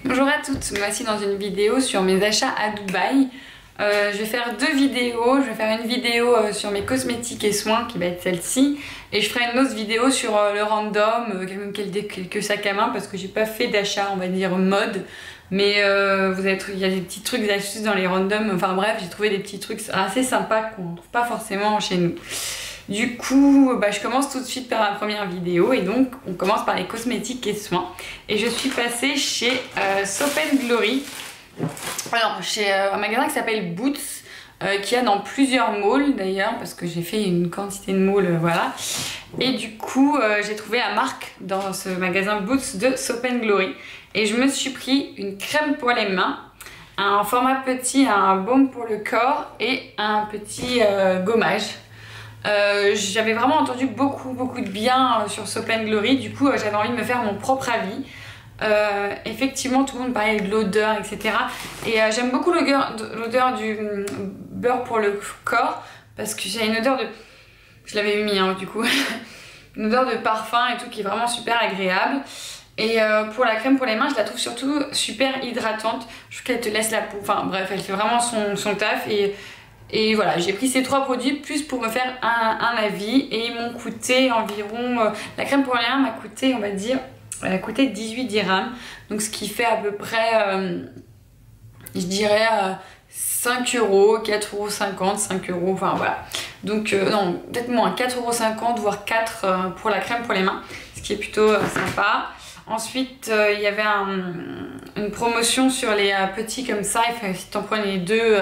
Bonjour à toutes, me voici dans une vidéo sur mes achats à Dubaï. Je vais faire deux vidéos. Je vais faire une vidéo sur mes cosmétiques et soins qui va être celle-ci, et je ferai une autre vidéo sur le random, quelques sacs à main, parce que j'ai pas fait d'achat on va dire mode, mais il y a des petits trucs, des astuces dans les randoms, enfin bref, j'ai trouvé des petits trucs assez sympas qu'on trouve pas forcément chez nous. Du coup, je commence tout de suite par la première vidéo, et donc on commence par les cosmétiques et soins. Et je suis passée chez Soap & Glory, alors chez un magasin qui s'appelle Boots, qui a dans plusieurs malls d'ailleurs, parce que j'ai fait une quantité de malls, voilà. Et du coup, j'ai trouvé la marque dans ce magasin Boots de Soap & Glory. Et je me suis pris une crème pour les mains, un format petit, un baume pour le corps et un petit gommage. J'avais vraiment entendu beaucoup de bien sur Soap & Glory, du coup j'avais envie de me faire mon propre avis. Effectivement, tout le monde parlait de l'odeur, etc. Et j'aime beaucoup l'odeur du beurre pour le corps, parce que j'ai une odeur de... Je l'avais mis du coup. Une odeur de parfum et tout qui est vraiment super agréable. Et pour la crème pour les mains, je la trouve surtout super hydratante. Je trouve qu'elle te laisse la peau, enfin bref, elle fait vraiment son taf. Et voilà, j'ai pris ces trois produits plus pour me faire un avis, et ils m'ont coûté environ... la crème pour les mains m'a coûté, on va dire, elle a coûté 18 dirhams, donc ce qui fait à peu près, je dirais, 5 €, 4,50 €, 5 €, enfin voilà. Donc non, peut-être moins, 4,50 €, voire 4 pour la crème pour les mains, ce qui est plutôt sympa. Ensuite, il y avait une promotion sur les petits comme ça, si t'en prenais deux...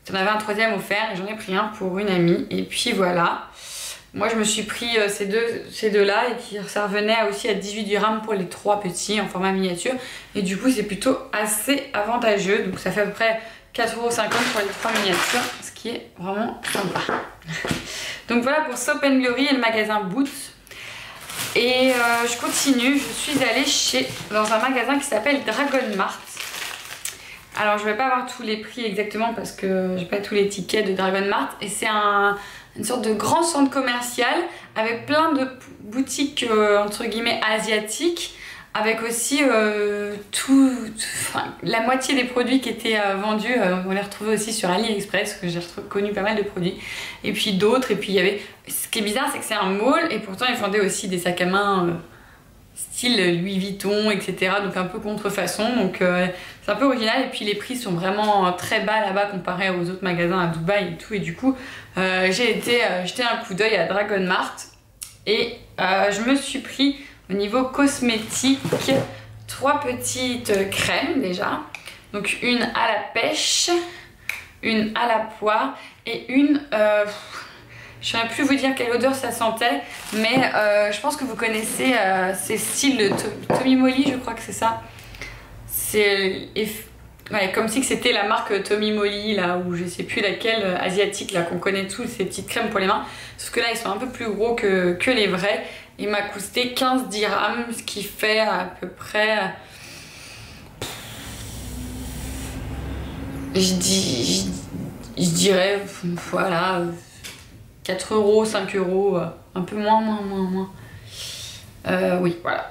J'en avais un troisième offert, et j'en ai pris un pour une amie, et puis voilà. Moi je me suis pris ces deux là, et ça revenait aussi à 18 dirhams pour les trois petits en format miniature, et du coup c'est plutôt assez avantageux, donc ça fait à peu près 4,50 € pour les trois miniatures, ce qui est vraiment sympa. Donc voilà pour Soap & Glory et le magasin Boots. Et je continue, je suis allée dans un magasin qui s'appelle Dragon Mart. Alors je vais pas avoir tous les prix exactement parce que j'ai pas tous les tickets de Dragon Mart, et c'est une sorte de grand centre commercial avec plein de boutiques entre guillemets asiatiques, avec aussi la moitié des produits qui étaient vendus, on les retrouvait aussi sur AliExpress, que j'ai connu pas mal de produits, et puis d'autres. Et puis il y avait, ce qui est bizarre, c'est que c'est un mall, et pourtant ils vendaient aussi des sacs à main style Louis Vuitton, etc. Donc un peu contrefaçon, donc c'est un peu original. Et puis les prix sont vraiment très bas là-bas comparé aux autres magasins à Dubaï et tout. Et du coup, j'ai été jeter un coup d'œil à Dragon Mart, et je me suis pris au niveau cosmétique 3 petites crèmes déjà. Donc une à la pêche, une à la poire, et une... je ne saurais plus vous dire quelle odeur ça sentait, mais je pense que vous connaissez ces styles de Tommy Moly, je crois que c'est ça. C'est comme si c'était la marque Tommy Moly, là, ou je sais plus laquelle, asiatique, là, qu'on connaît tous, ces petites crèmes pour les mains. Sauf que là, ils sont un peu plus gros que les vrais. Il m'a coûté 15 dirhams, ce qui fait à peu près... Je dirais, voilà... 4 €, 5 €, un peu moins. Oui, voilà.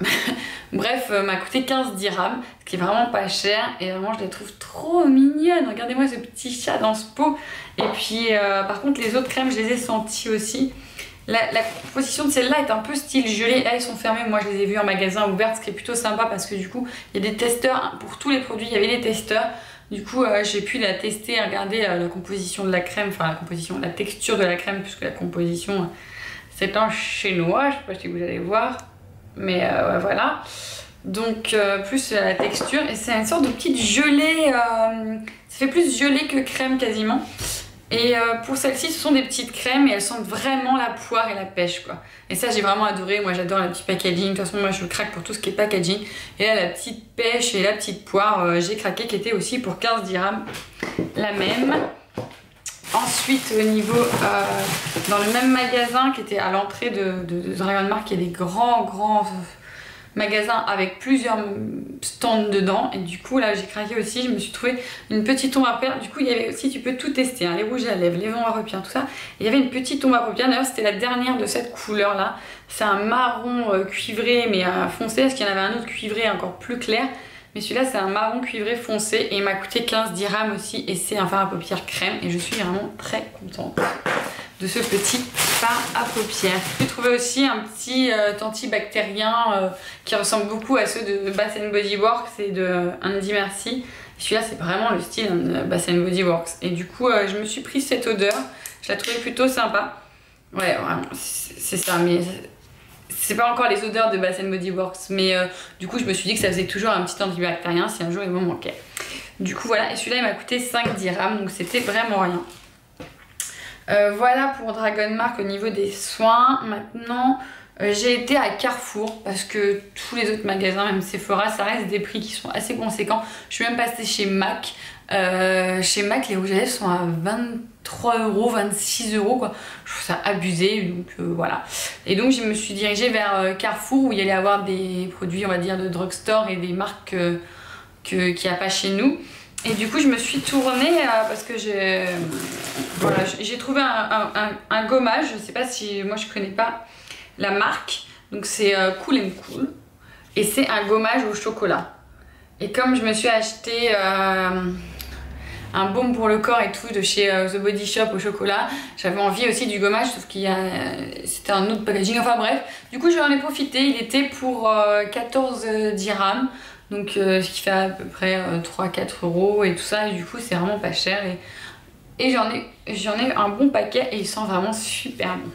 Bref, m'a coûté 15 dirhams, ce qui est vraiment pas cher, et vraiment je les trouve trop mignonnes. Regardez-moi ce petit chat dans ce pot. Et puis, par contre, les autres crèmes, je les ai senties aussi. La composition de celle-là est un peu style gelée. Là, elles sont fermées. Moi, je les ai vues en magasin ouvert, ce qui est plutôt sympa, parce que du coup, il y a des testeurs. Pour tous les produits, il y avait des testeurs. Du coup, j'ai pu la tester, regarder la composition de la crème, enfin la texture de la crème, puisque la composition c'est en chinois, je sais pas si vous allez voir, mais ouais, voilà. Donc plus la texture, et c'est une sorte de petite gelée, ça fait plus gelée que crème quasiment. Et pour celle-ci, ce sont des petites crèmes, et elles sentent vraiment la poire et la pêche, quoi. Et ça, j'ai vraiment adoré. Moi, j'adore la petite packaging. De toute façon, moi, je craque pour tout ce qui est packaging. Et là, la petite pêche et la petite poire, j'ai craqué, qui était aussi pour 15 dirhams, la même. Ensuite, au niveau, dans le même magasin qui était à l'entrée de Dragon Mart, il y a des grands magasin avec plusieurs stands dedans, et du coup là j'ai craqué aussi. Je me suis trouvé une petite ombre à paupières. Du coup il y avait aussi, tu peux tout tester, hein, les rouges à lèvres, les ombres à paupières, tout ça. Et il y avait une petite ombre à paupières, d'ailleurs c'était la dernière de cette couleur là. C'est un marron cuivré mais foncé, parce qu'il y en avait un autre cuivré encore plus clair. mais celui-là c'est un marron cuivré foncé et il m'a coûté 15 dirhams aussi et c'est un fard à paupières crème et je suis vraiment très contente de ce petit fard à paupières. J'ai trouvé aussi un petit antibactérien qui ressemble beaucoup à ceux de Bath Body Works et de Handy Merci. Celui-là c'est vraiment le style Bath Body Works et du coup je me suis pris cette odeur, je la trouvais plutôt sympa. Ouais vraiment c'est ça, mais c'est pas encore les odeurs de Bath Body Works, mais du coup je me suis dit que ça faisait toujours un petit antibactérien si un jour il me manquait. Du coup voilà, et celui-là il m'a coûté 5 dirhams donc c'était vraiment rien. Voilà pour Dragon Mark au niveau des soins. Maintenant j'ai été à Carrefour parce que tous les autres magasins, même Sephora, ça reste des prix qui sont assez conséquents. Je suis même passée chez MAC. Chez MAC les rouges à lèvres sont à 23 €, 26 € quoi. Je trouve ça abusé donc voilà. Et donc je me suis dirigée vers Carrefour où il y allait avoir des produits on va dire de drugstore et des marques qu'il n'y a pas chez nous. Et du coup je me suis tournée parce que j'ai trouvé un gommage, je sais pas si moi je connais pas la marque, donc c'est Cool & Cool et c'est un gommage au chocolat. Et comme je me suis acheté un baume pour le corps et tout de chez The Body Shop au chocolat, j'avais envie aussi du gommage sauf qu'il y a c'était un autre packaging, enfin bref, du coup j'en ai profité, il était pour 14 dirhams. Donc ce qui fait à peu près 3-4 € et tout ça, et du coup c'est vraiment pas cher et j'en ai un bon paquet et il sent vraiment super bon.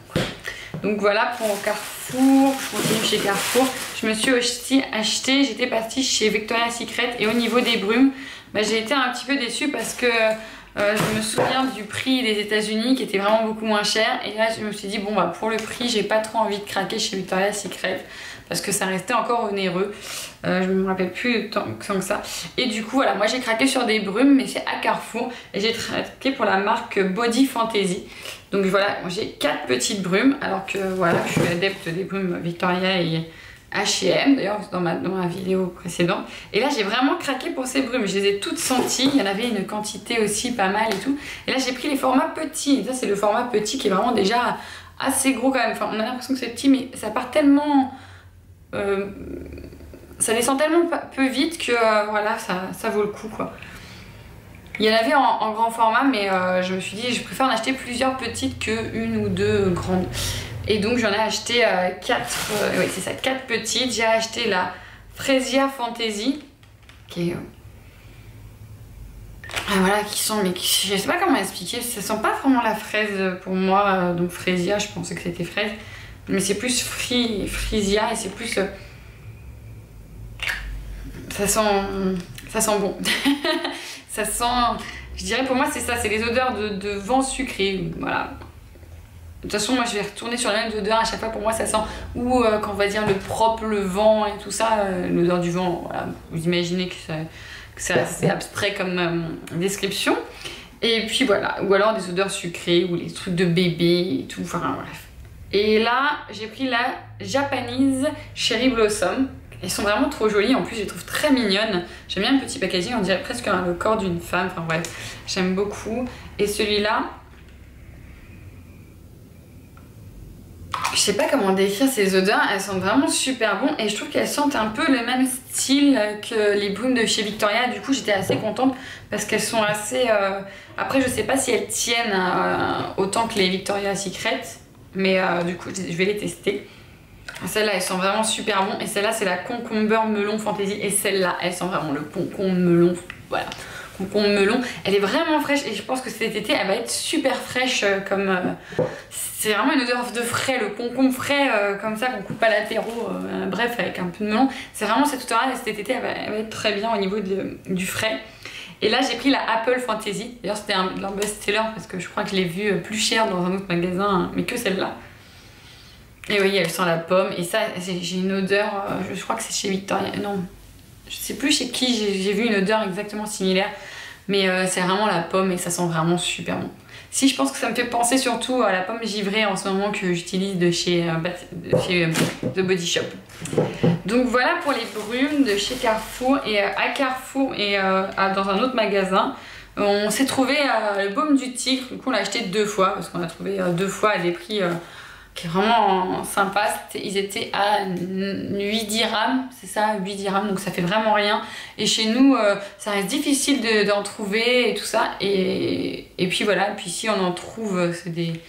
Donc voilà pour Carrefour, je continue chez Carrefour. Je me suis aussi acheté, j'étais partie chez Victoria's Secret et au niveau des brumes, bah, j'ai été un petit peu déçue parce que je me souviens du prix des États-Unis qui était vraiment beaucoup moins cher et là je me suis dit bon bah pour le prix j'ai pas trop envie de craquer chez Victoria's Secret parce que ça restait encore onéreux. Je me rappelle plus tant que ça. Et du coup voilà, moi j'ai craqué sur des brumes mais c'est à Carrefour et j'ai craqué pour la marque Body Fantasy. Donc voilà, j'ai 4 petites brumes alors que voilà, je suis adepte des brumes Victoria et H&M d'ailleurs dans ma vidéo précédente. Et là j'ai vraiment craqué pour ces brumes, je les ai toutes senties, il y en avait une quantité aussi pas mal et tout. Et là j'ai pris les formats petits, et ça c'est le format petit qui est vraiment déjà assez gros quand même. Enfin on a l'impression que c'est petit mais ça part tellement... ça descend tellement peu vite que voilà ça vaut le coup quoi. Il y en avait en grand format mais je me suis dit je préfère en acheter plusieurs petites que une ou deux grandes. Et donc j'en ai acheté 4, oui c'est ça, 4 petites. J'ai acheté la Freesia Fantasy qui est voilà, qui sont, mais je sais pas comment expliquer, ça sent pas vraiment la fraise pour moi, donc Freesia, je pensais que c'était fraise, mais c'est plus Freesia et c'est plus ça sent bon. Ça sent, je dirais pour moi c'est ça, c'est les odeurs de vent sucré, voilà. De toute façon moi je vais retourner sur la même odeur à chaque fois, pour moi ça sent, ou quand on va dire le propre, le vent et tout ça, l'odeur du vent, voilà, vous imaginez que c'est assez abstrait comme description. Et puis voilà, ou alors des odeurs sucrées ou les trucs de bébé et tout, enfin bref. Et là j'ai pris la Japanese Cherry Blossom. Elles sont vraiment trop jolies, en plus je les trouve très mignonnes. J'aime bien le petit packaging, on dirait presque le corps d'une femme, enfin bref, j'aime beaucoup. Et celui-là, je sais pas comment décrire ces odeurs, elles sont vraiment super bonnes et je trouve qu'elles sentent un peu le même style que les brumes de chez Victoria. Du coup j'étais assez contente parce qu'elles sont assez... Après je sais pas si elles tiennent autant que les Victoria's Secret, mais du coup je vais les tester. Celle-là elles sont vraiment super bon et celle-là c'est la Concombre Melon Fantasy et celle-là elle sent vraiment le concombre melon, voilà, concombre melon. Elle est vraiment fraîche et je pense que cet été elle va être super fraîche comme... c'est vraiment une odeur de frais, le concombre frais comme ça qu'on coupe à l'apéro, bref avec un peu de melon. C'est vraiment cette odeur-là et cet été elle va être très bien au niveau du frais. Et là j'ai pris la Apple Fantasy, d'ailleurs c'était un best-seller parce que je crois que je l'ai vu plus cher dans un autre magasin mais que celle-là. Et oui, elle sent la pomme. Et ça, j'ai une odeur, je crois que c'est chez Victoria. Non, je sais plus chez qui j'ai vu une odeur exactement similaire. Mais c'est vraiment la pomme et ça sent vraiment super bon. Si, je pense que ça me fait penser surtout à la pomme givrée en ce moment que j'utilise de chez The Body Shop. Donc voilà pour les brumes de chez Carrefour. Et à Carrefour et dans un autre magasin, on s'est trouvé le baume du tigre. Du coup, on l'a acheté 2 fois parce qu'on a trouvé 2 fois à des prix... qui est vraiment sympa. Ils étaient à 8 dirhams, c'est ça, 8 dirhams, donc ça fait vraiment rien. Et chez nous, ça reste difficile d'en trouver et tout ça. Et puis voilà, puis si on en trouve, c'est des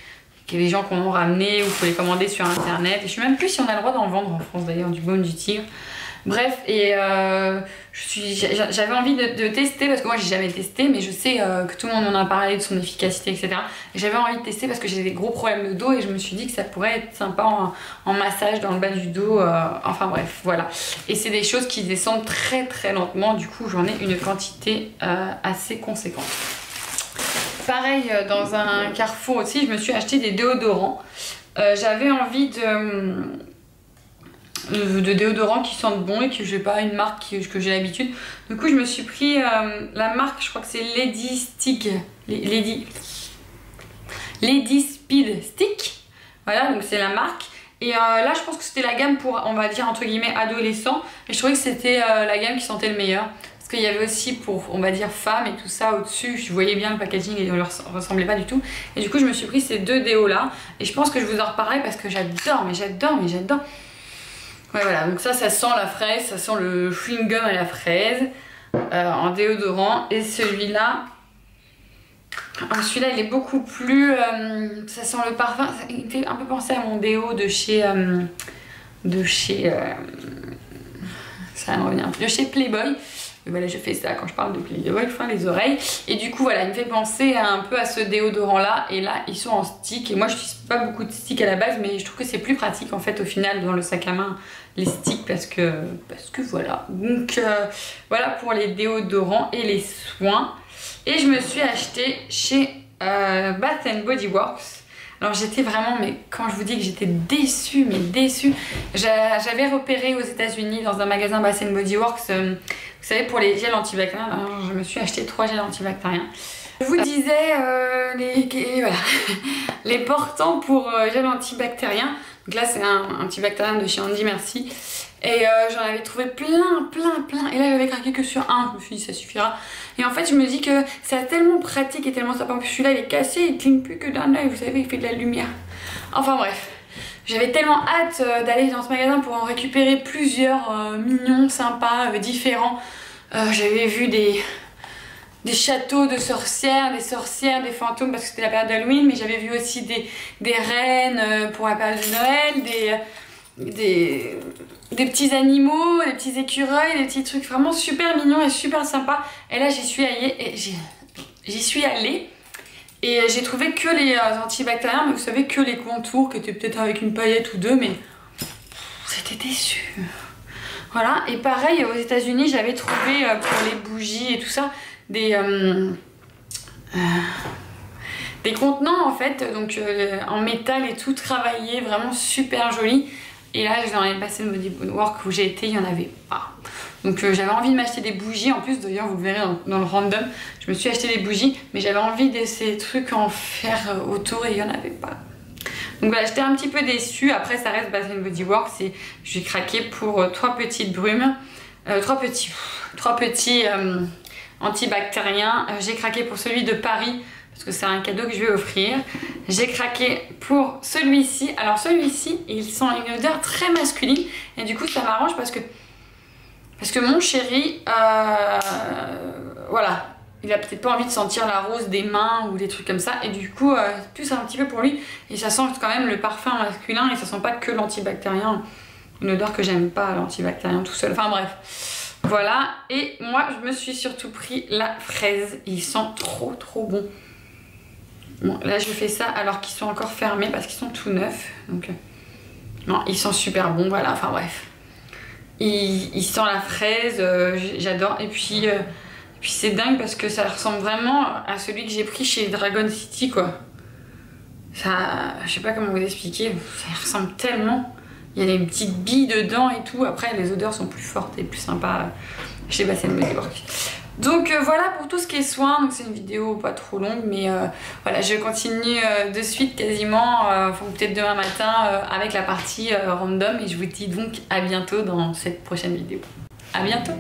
gens qu'on a ramené ou il faut les commander sur internet. Et je sais même plus si on a le droit d'en vendre en France d'ailleurs, du baume du tigre. Bref, et j'avais envie de tester parce que moi j'ai jamais testé, mais je sais que tout le monde en a parlé de son efficacité, etc. Et j'avais envie de tester parce que j'ai des gros problèmes de dos et je me suis dit que ça pourrait être sympa en massage dans le bas du dos. Enfin bref, voilà. Et c'est des choses qui descendent très très lentement, du coup j'en ai une quantité assez conséquente. Pareil, dans un Carrefour aussi, je me suis acheté des déodorants. J'avais envie de déodorants qui sentent bon et que j'ai pas une marque que j'ai l'habitude. Du coup, je me suis pris la marque, je crois que c'est Lady Stick. Lady Speed Stick. Voilà, donc c'est la marque. Et là, je pense que c'était la gamme pour, on va dire, entre guillemets, adolescents. Et je trouvais que c'était la gamme qui sentait le meilleur. Parce qu'il y avait aussi pour, on va dire, femmes et tout ça au-dessus. Je voyais bien le packaging et il ne leur ressemblait pas du tout. Et du coup, je me suis pris ces deux déos là. Et je pense que je vous en reparlerai parce que j'adore, mais j'adore. Ouais, voilà, donc ça sent la fraise, ça sent le chewing gum à la fraise en déodorant. Et celui-là, il est beaucoup plus, ça sent le parfum, il me fait un peu penser à mon déo de chez ça va me revenir un peu, de chez Playboy. Et voilà, je fais ça quand je parle de Playboy, enfin les oreilles. Et du coup, voilà, il me fait penser un peu à ce déodorant-là. Et là, ils sont en stick. Et moi, je n'utilise pas beaucoup de sticks à la base, mais je trouve que c'est plus pratique en fait au final dans le sac à main, les sticks, parce que voilà. Donc, voilà pour les déodorants et les soins. Et je me suis acheté chez Bath & Body Works. Alors j'étais vraiment, mais quand je vous dis que j'étais déçue, mais déçue, j'avais repéré aux États-Unis dans un magasin Bath & Body Works, vous savez, pour les gels antibactériens. Alors, je me suis acheté 3 gels antibactériens. Je vous disais voilà, les portants pour gel antibactérien. Donc là c'est un antibactérien de chez Andy Merci. Et j'en avais trouvé plein. Et là j'avais craqué que sur un. Je me suis dit ça suffira. Et en fait je me dis que c'est tellement pratique et tellement sympa. En plus celui-là il est cassé, il cligne plus que d'un œil. Vous savez, il fait de la lumière. Enfin bref. J'avais tellement hâte d'aller dans ce magasin pour en récupérer plusieurs mignons, sympas, différents. J'avais vu des châteaux de sorcières, des fantômes parce que c'était la période d'Halloween, mais j'avais vu aussi des reines pour la période de Noël, des petits animaux, des petits écureuils, des petits trucs vraiment super mignons et super sympas. Et là j'y suis allée et j'ai trouvé que les antibactériens, mais vous savez, que les contours qui étaient peut-être avec une paillette ou deux, mais j'étais déçue. Voilà, et pareil aux États-Unis j'avais trouvé pour les bougies et tout ça des contenants en fait, donc en métal et tout, travaillé, vraiment super joli. Et là dans les Bath & Body Works où j'ai été, il n'y en avait pas. Donc j'avais envie de m'acheter des bougies. En plus d'ailleurs vous le verrez dans le random, je me suis acheté des bougies, mais j'avais envie de ces trucs en fer autour et il n'y en avait pas. Donc voilà, j'étais un petit peu déçue. Après ça reste Bath & Body Works et j'ai craqué pour 3 petites brumes, 3 petits antibactériens. J'ai craqué pour celui de Paris parce que c'est un cadeau que je vais offrir. J'ai craqué pour celui-ci. Alors celui-ci, il sent une odeur très masculine et du coup ça m'arrange parce que mon chéri, voilà, il a peut-être pas envie de sentir la rose des mains ou des trucs comme ça, et du coup plus un petit peu pour lui, et ça sent quand même le parfum masculin et ça sent pas que l'antibactérien, une odeur que j'aime pas, l'antibactérien tout seul. Enfin bref, voilà. Et moi je me suis surtout pris la fraise, il sent trop bon. Bon là je fais ça alors qu'ils sont encore fermés parce qu'ils sont tout neufs, donc non, ils sentent super bon. Voilà, enfin bref, il sent la fraise, j'adore. Et puis c'est dingue parce que ça ressemble vraiment à celui que j'ai pris chez Dragon City, quoi. Ça, je sais pas comment vous expliquer, ça ressemble tellement. Il y a des petites billes dedans et tout. Après les odeurs sont plus fortes et plus sympas chez Bath & Body Works. Donc voilà pour tout ce qui est soins. Donc c'est une vidéo pas trop longue, mais voilà, je continue de suite quasiment, peut-être demain matin avec la partie random, et je vous dis donc à bientôt dans cette prochaine vidéo. À bientôt.